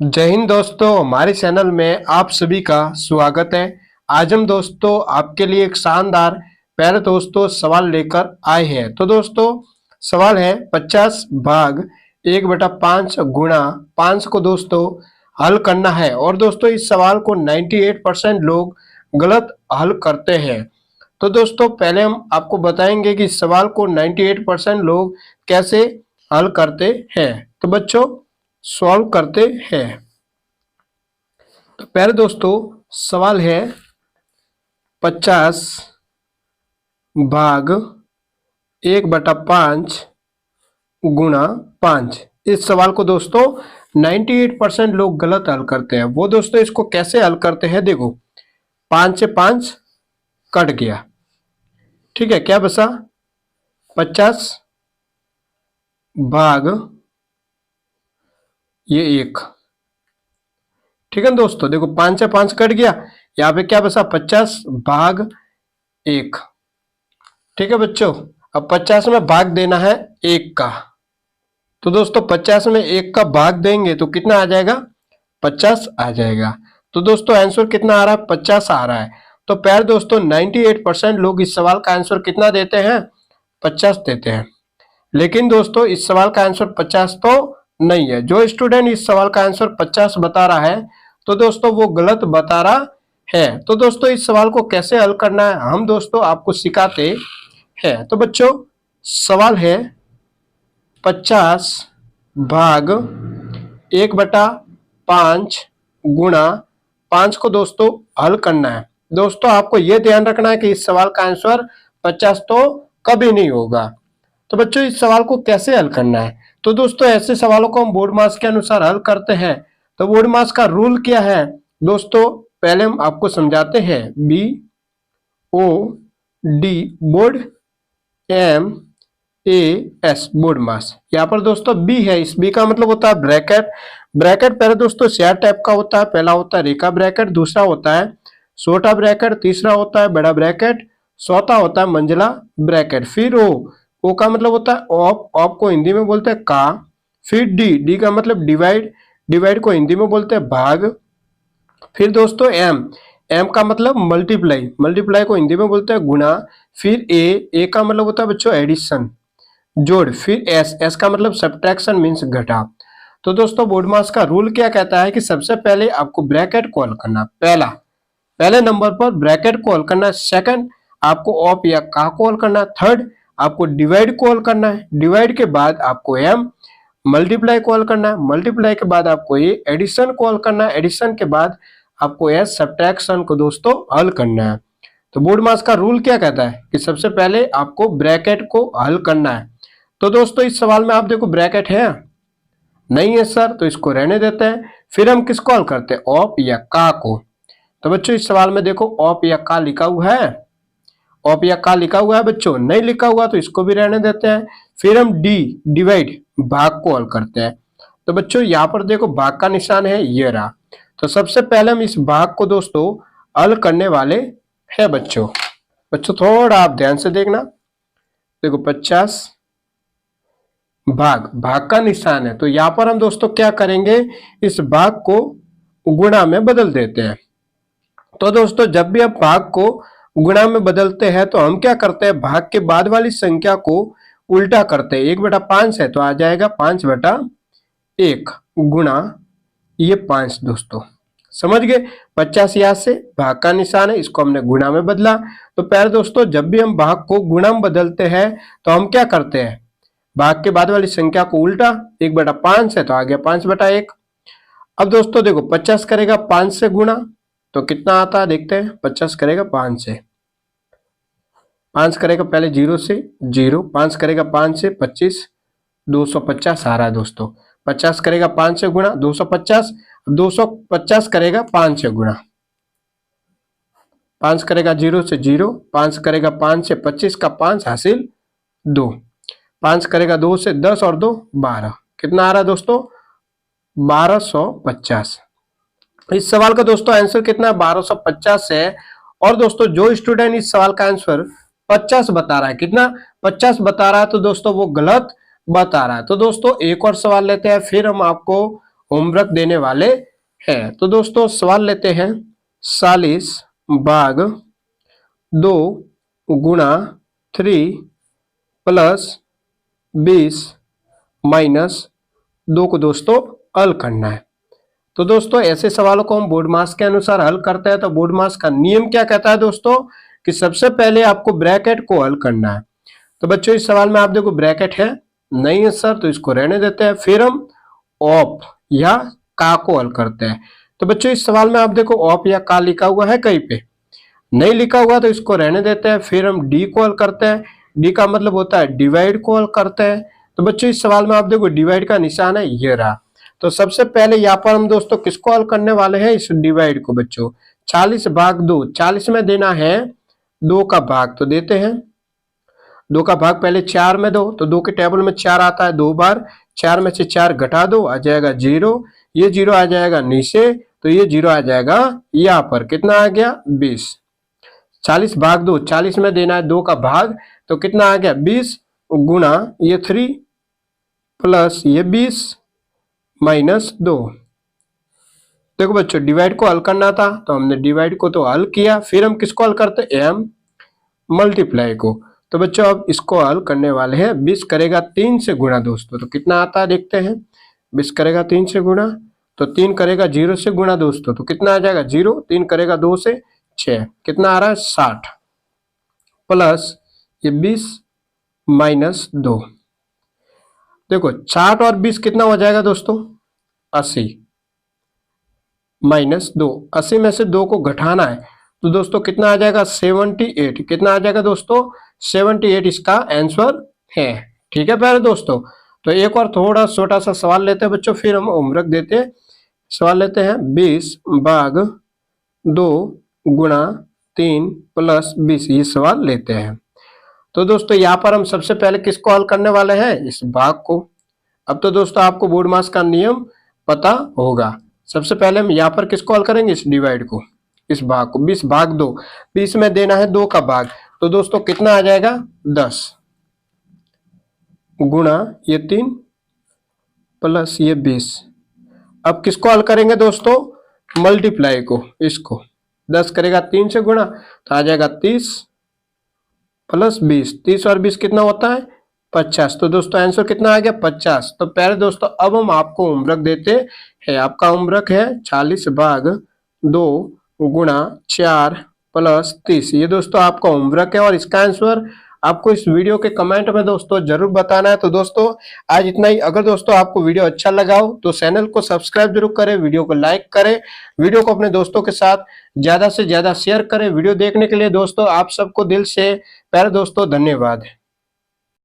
जय हिंद दोस्तों, हमारे चैनल में आप सभी का स्वागत है। आज हम दोस्तों आपके लिए एक शानदार प्यारे दोस्तों सवाल लेकर आए हैं। तो दोस्तों सवाल है 50 भाग 1/5 गुणा 5 को दोस्तों हल करना है। और दोस्तों इस सवाल को 98% लोग गलत हल करते हैं। तो दोस्तों पहले हम आपको बताएंगे कि इस सवाल को 98% लोग कैसे हल करते हैं। तो बच्चों सॉल्व करते हैं। तो पहले दोस्तों सवाल है 50 भाग 1/5 गुणा 5। इस सवाल को दोस्तों 98% लोग गलत हल करते हैं। वो दोस्तों इसको कैसे हल करते हैं, देखो 5 से 5 कट गया, ठीक है, क्या बचा 50 भाग ये 1, ठीक है दोस्तों। देखो 5 से 5 कट गया, यहाँ पे क्या बचा 50 भाग 1, ठीक है बच्चों। अब 50 में भाग देना है 1 का, तो दोस्तों 50 में 1 का भाग देंगे तो कितना आ जाएगा 50 आ जाएगा। तो दोस्तों आंसर कितना आ रहा है 50 आ रहा है। तो प्यारे दोस्तों 98% लोग इस सवाल का आंसर कितना देते हैं 50 देते हैं। लेकिन दोस्तों इस सवाल का आंसर 50 तो नहीं है। जो स्टूडेंट इस सवाल का आंसर 50 बता रहा है तो दोस्तों वो गलत बता रहा है। तो दोस्तों इस सवाल को कैसे हल करना है हम दोस्तों आपको सिखाते हैं। तो बच्चों सवाल है 50 भाग 1/5 गुणा 5 को दोस्तों हल करना है। दोस्तों आपको यह ध्यान रखना है कि इस सवाल का आंसर 50 तो कभी नहीं होगा। तो बच्चों इस सवाल को कैसे हल करना है, तो दोस्तों ऐसे सवालों को हम बोर्ड मार्क्स के अनुसार हल करते हैं। तो बोर्ड मार्क्स का रूल क्या है दोस्तों, पहले हम आपको समझाते हैं। BOD बोर्ड, MAS बोर्ड मास। यहाँ पर दोस्तों बी है, इस बी का मतलब होता है ब्रैकेट। ब्रैकेट पहले दोस्तों शेयर टाइप का होता है। पहला होता है रेखा ब्रैकेट, दूसरा होता है छोटा ब्रैकेट, तीसरा होता है बड़ा ब्रैकेट, चौथा होता है मंझला ब्रैकेट। फिर ओ का मतलब होता है ऑफ, ऑफ को हिंदी में बोलते हैं का। फिर डी का मतलब डिवाइड, डिवाइड को हिंदी में बोलते हैं भाग। फिर दोस्तों एम का मतलब मल्टीप्लाई, मल्टीप्लाई को हिंदी में बोलते हैं गुणा। फिर ए का मतलब होता है बच्चों एडिशन, जोड़। फिर एस का मतलब सब्ट्रैक्शन मींस घटा। तो दोस्तों बोर्ड मास का रूल क्या कहता है कि सबसे पहले आपको ब्रैकेट कॉल करना, पहले नंबर पर ब्रैकेट कॉल करना। सेकंड आपको ऑफ या का कॉल करना। थर्ड आपको डिवाइड कॉल करना है। डिवाइड के बाद आपको एम मल्टीप्लाई कॉल करना है। मल्टीप्लाई के बाद आपको ये एडिशन कॉल करना है। एडिशन के बाद आपको एस सब्ट्रैक्शन को दोस्तों हल करना है। तो बोर्ड मास का रूल क्या कहता है कि सबसे पहले आपको ब्रैकेट को हल करना है। तो दोस्तों इस सवाल में आप देखो ब्रैकेट है नहीं है सर, तो इसको रहने देते हैं। फिर हम किसको हल करते हैं ऑफ या का को। तो बच्चों इस सवाल में देखो ऑफ या का लिखा हुआ है, ऑफ या का लिखा हुआ है बच्चों, नहीं लिखा हुआ तो इसको भी रहने देते हैं। फिर हम डिवाइड भाग को हल करते हैं। तो बच्चों यहाँ पर देखो भाग का निशान है, ये रहा। तो सबसे पहले हम इस भाग को दोस्तों हल करने वाले हैं बच्चों। थोड़ा आप ध्यान से देखना, देखो 50 भाग का निशान है। तो यहाँ पर हम दोस्तों क्या करेंगे, इस भाग को गुणा में बदल देते हैं। तो दोस्तों जब भी आप भाग को गुणा में बदलते हैं तो हम क्या करते हैं, भाग के बाद वाली संख्या को उल्टा करते हैं। 1/5 है तो आ जाएगा 5/1 गुणा ये 5 दोस्तों, समझ गए। 50 यहाँ से भाग का निशान है, इसको हमने गुणा में बदला। तो पहले दोस्तों जब भी हम भाग को गुणा में बदलते हैं तो हम क्या करते हैं, भाग के बाद वाली संख्या को उल्टा। 1/5 है तो आ गया 5/1। अब दोस्तों देखो 50 करेगा 5 से गुणा तो कितना आता है देखते हैं। 50 करेगा 5 से, 5 करेगा पहले 0 से 0, 5 करेगा 5 से 25, 250 आ रहा है दोस्तों। 50 करेगा 5 से गुणा 250, 250 करेगा 5 से गुणा। 5 करेगा 0 से 0, 5 करेगा 5 से 25 का 5 हासिल 2, 5 करेगा 2 से 10 और 2 12, कितना आ रहा है दोस्तों 1250। इस सवाल का दोस्तों आंसर कितना है 1250 है। और दोस्तों जो स्टूडेंट इस सवाल का आंसर 50 बता रहा है, कितना 50 बता रहा है, तो दोस्तों वो गलत बता रहा है। तो दोस्तों एक और सवाल लेते हैं, फिर हम आपको होमवर्क देने वाले हैं। तो दोस्तों सवाल लेते हैं, 40 भाग 2 गुणा 3 प्लस 20 माइनस 2 को दोस्तों हल करना है। तो दोस्तों ऐसे सवालों को हम बोर्ड मास के अनुसार हल करते हैं। तो बोर्ड मास का नियम क्या कहता है दोस्तों, कि सबसे पहले आपको ब्रैकेट को हल करना है। तो बच्चों इस सवाल में आप देखो ब्रैकेट है नहीं है सर, तो इसको रहने देते हैं। फिर हम ऑप या का को हल करते हैं। तो बच्चों इस सवाल में आप देखो ऑप या का लिखा हुआ है, कहीं पे नहीं लिखा हुआ, तो इसको रहने देते हैं। फिर हम डी को हल करते हैं। डी का मतलब होता है डिवाइड को हल करते हैं। तो बच्चों इस सवाल में आप देखो डिवाइड का निशान है, ये रहा। तो सबसे पहले यहाँ पर हम दोस्तों किसको हल करने वाले हैं, इस डिवाइड को। बच्चों 40 भाग 2, 40 में देना है 2 का भाग, तो देते हैं 2 का भाग पहले 4 में दो, तो 2 के टेबल में 4 आता है 2 बार। 4 में से 4 घटा दो, आ जाएगा 0। ये 0 आ जाएगा नीचे, तो ये 0 आ जाएगा यहाँ पर। कितना आ गया 20। 40 भाग 2, 40 में देना है 2 का भाग, तो कितना आ गया 20 गुणा ये 3 प्लस ये 20 माइनस 2। देखो बच्चों डिवाइड को हल करना था, तो हमने डिवाइड को तो हल किया। फिर हम किसको हल करते हैं, एम मल्टीप्लाई को। तो बच्चों अब इसको हल करने वाले हैं। 20 करेगा 3 से गुणा दोस्तों, तो कितना आता है देखते हैं। 20 करेगा 3 से गुणा, तो 3 करेगा 0 से गुणा दोस्तों, तो कितना आ जाएगा 0। 3 करेगा 2 से 6, कितना आ रहा है 60 प्लस ये 20 माइनस 2। देखो 60 और 20 कितना हो जाएगा दोस्तों 80 माइनस 2। 80 में से 2 को घटाना है, तो दोस्तों कितना आ जाएगा 78। कितना आ जाएगा दोस्तों 78 इसका आंसर है। ठीक है प्यारे दोस्तों। तो एक और थोड़ा छोटा सा सवाल लेते हैं बच्चों, फिर हम होमवर्क देते हैं। सवाल लेते हैं 20 भाग 2 गुणा 3 प्लस 20, ये सवाल लेते हैं। तो दोस्तों यहाँ पर हम सबसे पहले किसको हल करने वाले हैं, इस भाग को। अब तो दोस्तों आपको बोर्ड मास का नियम पता होगा। सबसे पहले हम यहाँ पर किसको हल करेंगे, इस डिवाइड को, इस भाग को। 20 भाग 2, 20 में देना है 2 का भाग, तो दोस्तों कितना आ जाएगा 10 गुणा ये 3 प्लस ये 20। अब किसको हल करेंगे दोस्तों, मल्टीप्लाई को, इसको। 10 करेगा 3 से गुणा, तो आ जाएगा 30 प्लस 20। 30 और 20 कितना होता है 50। तो दोस्तों आंसर कितना आ गया 50। तो प्यारे दोस्तों अब हम आपको होमवर्क देते हैं। आपका होमवर्क है 40 भाग 2 गुणा 4 प्लस 30, ये दोस्तों आपका होमवर्क है। और इसका आंसर आपको इस वीडियो के कमेंट में दोस्तों जरूर बताना है। तो दोस्तों आज इतना ही। अगर दोस्तों आपको वीडियो अच्छा लगा हो तो चैनल को सब्सक्राइब जरूर करें, वीडियो को लाइक करें, वीडियो को अपने दोस्तों के साथ ज्यादा से ज्यादा शेयर करें। वीडियो देखने के लिए दोस्तों आप सबको दिल से प्यारे दोस्तों धन्यवाद।